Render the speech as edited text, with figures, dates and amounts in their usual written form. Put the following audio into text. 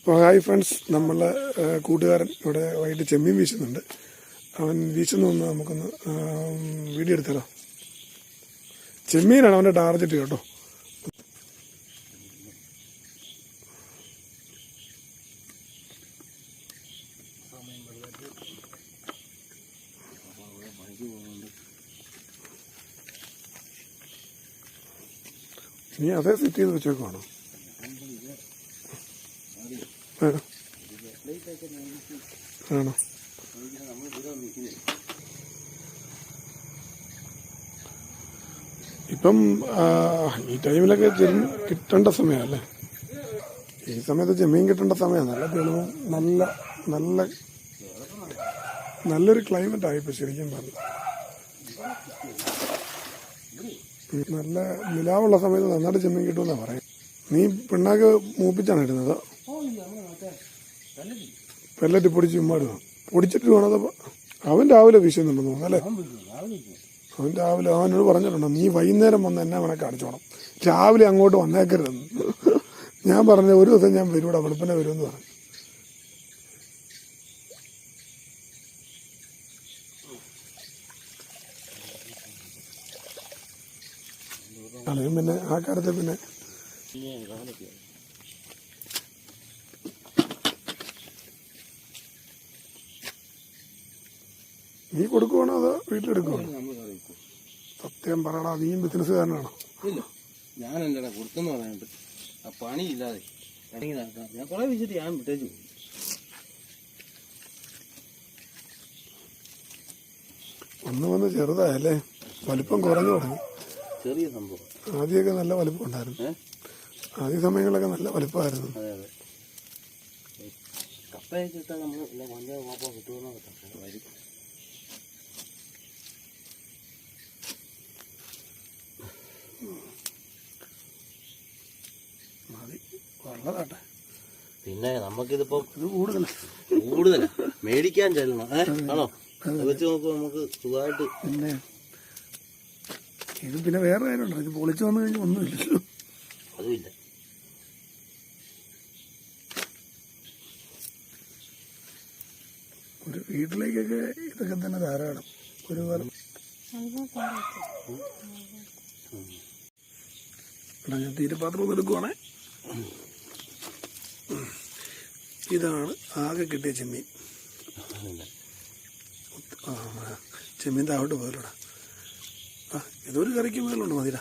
അപ്പോൾ hi friends, നമ്മളെ കൂട്ടുകാരൻ ഇവിടെ വൈകിട്ട് ചെമ്മീൻ വീശുന്നുണ്ട്. അവൻ വീശുന്നൊന്ന് നമുക്കൊന്ന് വീഡിയോ എടുത്താലോ? ചെമ്മീനാണ് അവൻ്റെ ടാർഗറ്റ് കേട്ടോ. നീ അതേ സെറ്റ് ചെയ്ത് വെച്ചേക്കുവാണോ? ആണോ? ഇപ്പം ഈ ടൈമിലൊക്കെ കിട്ടേണ്ട സമയമല്ലേ? ഈ സമയത്ത് ചെമ്മീൻ കിട്ടേണ്ട സമയമാണ്. നല്ല തെളിവും നല്ലൊരു ക്ലൈമറ്റ് ആയിപ്പോ ശരിക്കും പറഞ്ഞു. നല്ല നിലാവുള്ള സമയത്ത് നന്നായിട്ട് ചെമ്മീൻ കിട്ടുമെന്നാ പറയാം. നീ പിണ്ണാക്ക് മൂപ്പിച്ചാണ് ഇടുന്നത്? പെല്ലറ്റ് പൊടിച്ച് ചുമ്മാടുക, പൊടിച്ചിട്ട് വേണം. അവൻ രാവിലെ വീശുന്നുണ്ടെന്ന് തോന്നുന്നല്ലേ? അവൻ രാവിലെ അവനോട് പറഞ്ഞിട്ടുണ്ടോ, നീ വൈകുന്നേരം വന്ന് എന്നെ അവനെ കാണിച്ചോണം, രാവിലെ അങ്ങോട്ട് വന്നേക്കരുതെന്ന്. ഞാൻ പറഞ്ഞ ഒരു ദിവസം ഞാൻ വരൂടാ, വെളുപ്പിനെ വരുമെന്ന് പറഞ്ഞു. അല്ലെങ്കിൽ പിന്നെ ആ കാര്യത്തിൽ പിന്നെ നീ കൊടുക്കുവാണോ അതോ വീട്ടിലെടുക്കുവാണോ? സത്യം പറയടാ, നീയും ബിസിനസ്സുകാരനാണോ? ഞാൻ എന്റെ കൊടുത്തെന്ന് പറയാനുണ്ട്. ആ പണിയില്ലാതെ ഞാൻ കുറെ വിളിച്ചിട്ട് ഞാൻ വിട്ടേച്ചു. വന്ന് ചെറുതായല്ലേ, വലിപ്പം കുറഞ്ഞു തുടങ്ങി. ചെറിയ സംഭവം. ആദ്യമൊക്കെ നല്ല വലിപ്പം ഉണ്ടായിരുന്നു. ആദ്യ സമയങ്ങളൊക്കെ നല്ല വലിപ്പമായിരുന്നു. അതെ അതെ. കപ്പയൊക്കെ ഇട്ടാൽ നമ്മൾ കിട്ടുമെന്നോ വരും. പിന്നെ നമുക്കിതിപ്പോ കൂടുതലാ മേടിക്കാൻ ചെല്ലണം. ആണോ? വെച്ച് നോക്കുമ്പോ നമുക്ക് സുഖമായിട്ട്. പിന്നെ ഇത് പിന്നെ വേറെ കാര്യമുണ്ടോ? ഇത് പൊളിച്ചു വന്നു കഴിഞ്ഞാൽ ഒന്നുമില്ലല്ലോ. അതുമില്ല. ഒരു വീട്ടിലേക്കൊക്കെ ഇതൊക്കെ തന്നെ ധാരാളം. ഒരു ഞാൻ തീരപാത്രം ഒന്ന് എടുക്കുവാണേ. ഇതാണ് ആകെ കിട്ടിയ ചെമ്മീൻ. ചെമ്മീൻ താവോട്ട് പോയല്ലോടാ. ഇതൊരു കറിക്ക് മേലുണ്ട് മതിടാ.